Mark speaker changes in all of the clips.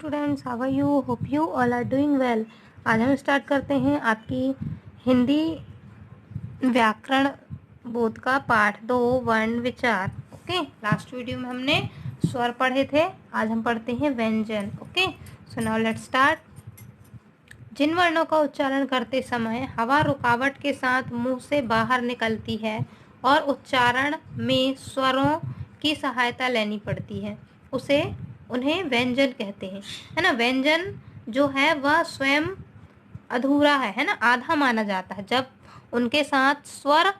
Speaker 1: Students, how are you? Hope you all are doing well. आज हम start करते हैं आपकी हिंदी व्याकरण बोध का पाठ 2 वर्ण विचार। ओके, लास्ट वीडियो में हमने स्वर पढ़े थे, आज हम पढ़ते हैं व्यंजन। Okay, so now let's start. जिन वर्णों का उच्चारण करते समय हवा रुकावट के साथ मुंह से बाहर निकलती है और उच्चारण में स्वरों की सहायता लेनी पड़ती है उन्हें व्यंजन कहते हैं, है ना। व्यंजन जो है वह स्वयं अधूरा है ना, आधा माना जाता है। जब उनके साथ स्वर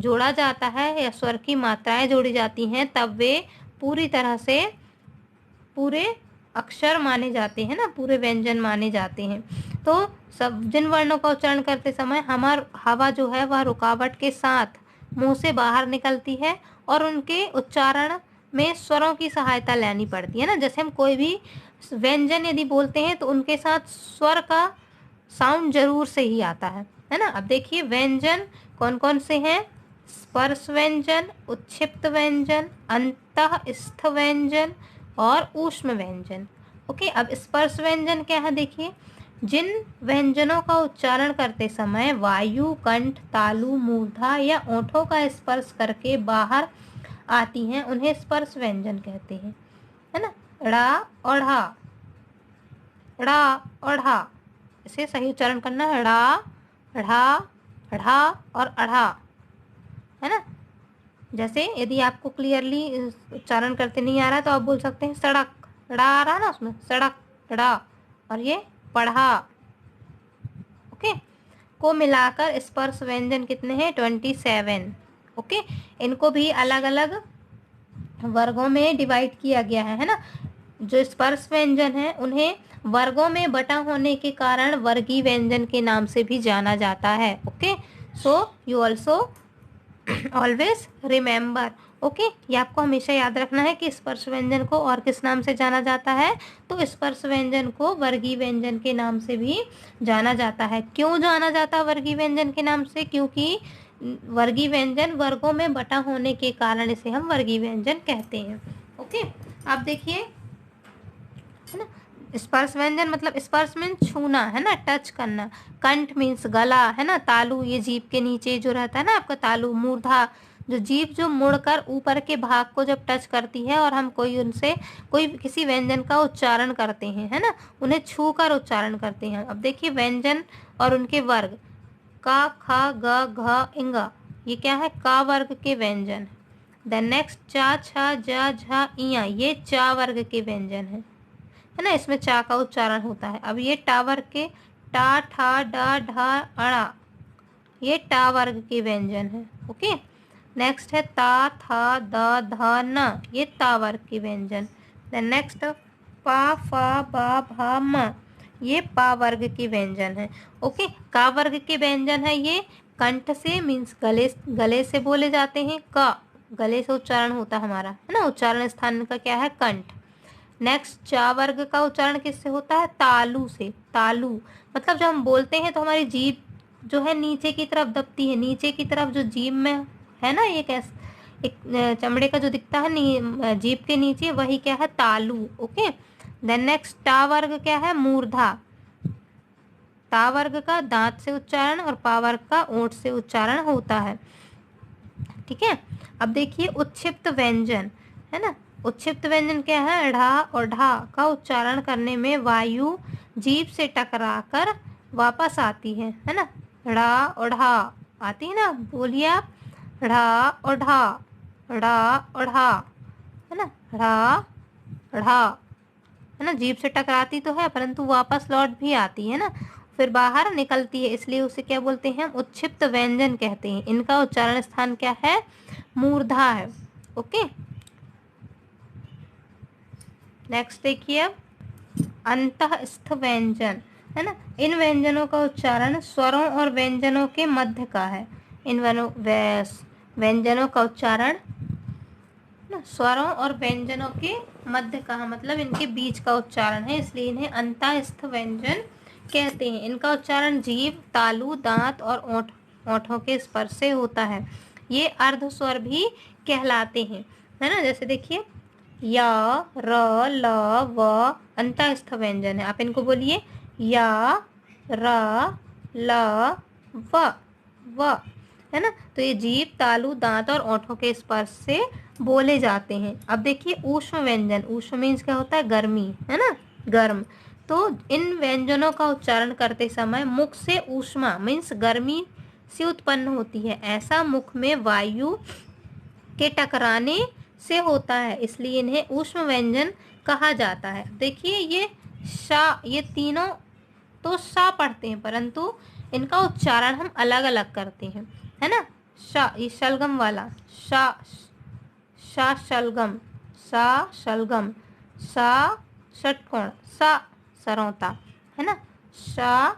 Speaker 1: जोड़ा जाता है या स्वर की मात्राएं जोड़ी जाती हैं तब वे पूरी तरह से पूरे अक्षर माने जाते हैं ना, पूरे व्यंजन माने जाते हैं। तो सब जिन वर्णों का उच्चारण करते समय हवा जो है वह रुकावट के साथ मुंह से बाहर निकलती है और उनके उच्चारण में स्वरों की सहायता लेनी पड़ती है ना। जैसे हम कोई भी व्यंजन यदि बोलते हैं तो उनके साथ स्वर का साउंड जरूर से ही आता है ना। अब देखिए व्यंजन कौन कौन से हैं। स्पर्श व्यंजन, उच्छिप्त व्यंजन, अंतःस्थ व्यंजन और ऊष्म व्यंजन। ओके, अब स्पर्श व्यंजन क्या है देखिए। जिन व्यंजनों का उच्चारण करते समय वायु कंठ, तालु, मूर्धा या ओठों का स्पर्श करके बाहर आती हैं उन्हें स्पर्श व्यंजन कहते हैं, है ना। ड़ा ओढ़ा, ड़ा ओढ़ा, इसे सही उच्चारण करना है। ड़ा, ढ़ा, ढ़ा और अढ़ा, है ना। जैसे यदि आपको क्लियरली उच्चारण करते नहीं आ रहा तो आप बोल सकते हैं सड़क, ड़ा आ रहा ना उसमें, सड़क, ड़ा। और ये पढ़ा। ओके, को मिलाकर स्पर्श व्यंजन कितने हैं? 27। ओके, इनको भी अलग अलग वर्गों में डिवाइड किया गया है ना। जो स्पर्श व्यंजन है उन्हें वर्गों में बटा होने के कारण वर्गीय व्यंजन के नाम से भी जाना जाता है। Okay, so you also always remember. Okay, ये आपको हमेशा याद रखना है कि स्पर्श व्यंजन को और किस नाम से जाना जाता है। तो स्पर्श व्यंजन को वर्गीय व्यंजन के नाम से भी जाना जाता है। क्यों जाना जाता है वर्गीय व्यंजन के नाम से? क्योंकि वर्गीय व्यंजन वर्गों में बटा होने के कारण इसे हम वर्गीय व्यंजन कहते हैं। ओके, आप देखिए, है ना। स्पर्श व्यंजन मतलब स्पर्श मीन्स छूना, है ना, टच करना। कंठ मीन्स गला, है ना। तालु ये जीभ के नीचे जो रहता है ना आपका तालु। मूर्धा जो जीभ जो मुड़कर ऊपर के भाग को जब टच करती है और हम कोई किसी व्यंजन का उच्चारण करते हैं, है ना, उन्हें छू कर उच्चारण करते हैं। अब देखिए व्यंजन और उनके वर्ग। का, खा, ग, घ, इंग, ये क्या है? का वर्ग के व्यंजन। देन नेक्स्ट चा, छा, जा, झा, इया, ये चा वर्ग के व्यंजन है ना। इसमें चा का उच्चारण होता है। अब ये टा वर्ग के टा, ठा, डा, ढा, अड़ा, ये टा वर्ग के व्यंजन है। ओके, नेक्स्ट है ता, था, द, ध, न, ये ता वर्ग के व्यंजन। देन नेक्स्ट पा, फा, बा, भा, म, ये पा वर्ग के व्यंजन है। ओके, का वर्ग के व्यंजन है ये कंठ से मीन्स गले से बोले जाते हैं। का गले से उच्चारण होता है हमारा, है ना। उच्चारण स्थान का क्या है? कंठ। नेक्स्ट चा वर्ग का उच्चारण किससे होता है? तालु से। तालु मतलब जब हम बोलते हैं तो हमारी जीभ जो है नीचे की तरफ दबती है। नीचे की तरफ जो जीभ में है ना, एक चमड़े का जो दिखता है जीभ के नीचे, वही क्या है? तालु। ओके, देन नेक्स्ट टा वर्ग क्या है? मूर्धा। ता वर्ग का दांत से उच्चारण और पा वर्ग का ओंठ से उच्चारण होता है। ठीक है, अब देखिए उच्छिप्त व्यंजन, है ना। उच्छिप्त व्यंजन क्या है? ढ़ा और ढा का उच्चारण करने में वायु जीभ से टकराकर वापस आती है ना। ढ़ा और ढा आती है ना, बोलिए आप। ढ़ा और ढा, ढ़ा और ढा, है ना। ढ़ा ढ़ा, है ना। जीभ से टकराती तो है परंतु वापस लौट भी आती है ना, फिर बाहर निकलती है, इसलिए उसे क्या बोलते हैं? हम उच्छिप्त व्यंजन कहते हैं। इनका उच्चारण स्थान क्या है? मूर्धा है। ओके, नेक्स्ट देखिए अब अंतःस्थ व्यंजन, है ना। इन व्यंजनों का उच्चारण स्वरों और व्यंजनों के मध्य का है। इन व्यंजनों का उच्चारण स्वरों और व्यंजनों के मध्य का मतलब इनके बीच का उच्चारण है, इसलिए इन्हें अंतःस्थ व्यंजन कहते हैं। इनका उच्चारण जीभ, तालु, दांत और ओठों के स्पर्श से होता है। ये अर्ध स्वर भी कहलाते हैं, है ना। जैसे देखिए या, र, ल, व अंतस्थ व्यंजन है। आप इनको बोलिए, या, र, ल, व, है ना। तो ये जीभ, तालु, दांत और ओठों के स्पर्श से बोले जाते हैं। अब देखिए ऊष्म व्यंजन, ऊष्म मीन्स क्या होता है, गर्मी, है ना, गर्म। तो इन व्यंजनों का उच्चारण करते समय मुख से ऊष्मा मीन्स गर्मी से उत्पन्न होती है। ऐसा मुख में वायु के टकराने से होता है, इसलिए इन्हें ऊष्म व्यंजन कहा जाता है। देखिए ये शा, ये तीनों तो शा पढ़ते हैं, परंतु इनका उच्चारण हम अलग अलग करते हैं, है ना। शा, ये शलगम वाला शा, शा शलगम, सा शलगम, सा षटकोण, सा सरौता, है ना। शा,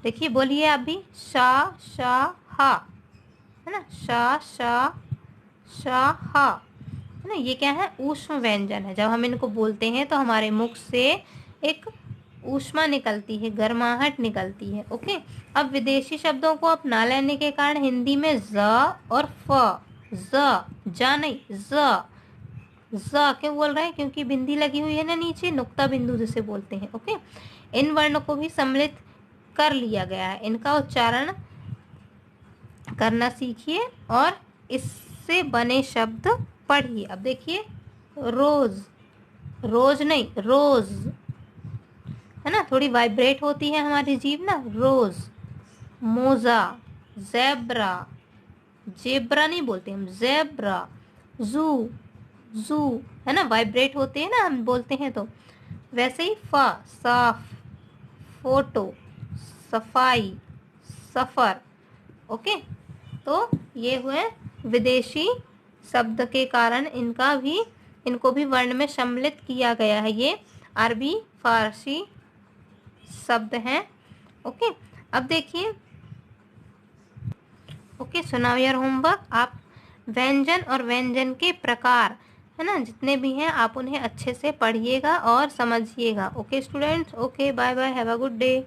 Speaker 1: देखिए बोलिए आप भी, शा, शा, हा, है ना, शा हा, है ना। ये क्या है, ऊष्म व्यंजन है। जब हम इनको बोलते हैं तो हमारे मुख से एक ऊष्मा निकलती है, गर्माहट निकलती है। ओके। अब विदेशी शब्दों को अपना लेने के कारण हिंदी में ज और फ, जा नहीं, ज क्यों बोल रहे हैं, क्योंकि बिंदी लगी हुई है ना नीचे, नुक्ता बिंदु जिसे बोलते हैं। ओके। इन वर्ण को भी सम्मिलित कर लिया गया है। इनका उच्चारण करना सीखिए और इससे बने शब्द पढ़िए। अब देखिए रोज, रोज नहीं, रोज, है ना, थोड़ी वाइब्रेट होती है हमारी जीभ ना, रोज। मोजा, जेब्रा, जेब्रा नहीं बोलते हम, जेब्रा। जू, जू, है ना, वाइब्रेट होते हैं ना हम बोलते हैं तो। वैसे ही फा, साफ, फोटो, सफाई, सफर। ओके। तो ये हुए विदेशी शब्द के कारण इनको भी वर्ण में सम्मिलित किया गया है। ये अरबी फारसी शब्द हैं। ओके। अब देखिए, okay, so now your homework. आप व्यंजन और व्यंजन के प्रकार, है ना, जितने भी हैं आप उन्हें अच्छे से पढ़िएगा और समझिएगा। Okay students, okay, bye bye, have a good day.